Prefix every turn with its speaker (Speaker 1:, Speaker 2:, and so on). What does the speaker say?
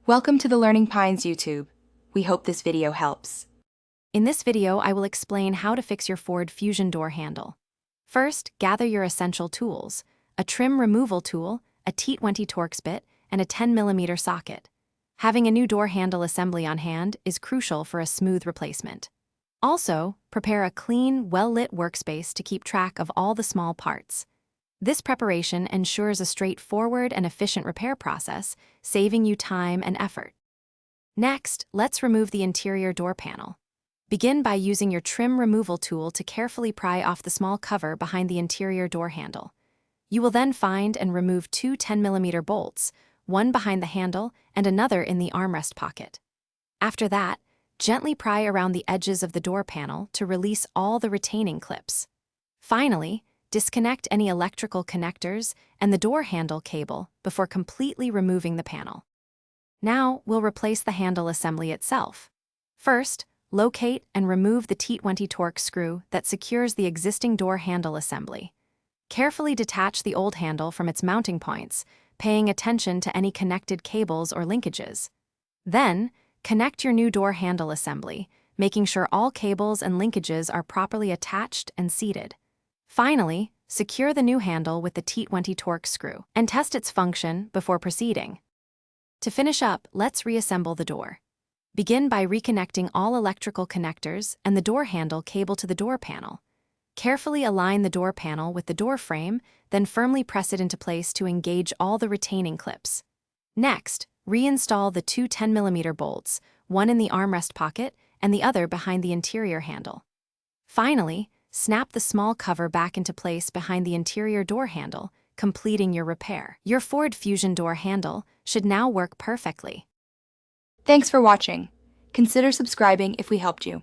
Speaker 1: Welcome to the Learning Pines YouTube. We hope this video helps.
Speaker 2: In this video, I will explain how to fix your Ford Fusion door handle. First, gather your essential tools: a trim removal tool, a T20 Torx bit, and a 10mm socket. Having a new door handle assembly on hand is crucial for a smooth replacement. Also, prepare a clean, well-lit workspace to keep track of all the small parts. This preparation ensures a straightforward and efficient repair process, saving you time and effort. Next, let's remove the interior door panel. Begin by using your trim removal tool to carefully pry off the small cover behind the interior door handle. You will then find and remove two 10mm bolts, one behind the handle and another in the armrest pocket. After that, gently pry around the edges of the door panel to release all the retaining clips. Finally, disconnect any electrical connectors and the door handle cable before completely removing the panel. Now, we'll replace the handle assembly itself. First, locate and remove the T20 Torx screw that secures the existing door handle assembly. Carefully detach the old handle from its mounting points, paying attention to any connected cables or linkages. Then, connect your new door handle assembly, making sure all cables and linkages are properly attached and seated. Finally, secure the new handle with the T20 Torx screw and test its function before proceeding. To finish up, let's reassemble the door. Begin by reconnecting all electrical connectors and the door handle cable to the door panel. Carefully align the door panel with the door frame, then firmly press it into place to engage all the retaining clips. Next, reinstall the two 10mm bolts, one in the armrest pocket and the other behind the interior handle. Finally, snap the small cover back into place behind the interior door handle, completing your repair. Your Ford Fusion door handle should now work perfectly.
Speaker 1: Thanks for watching. Consider subscribing if we helped you.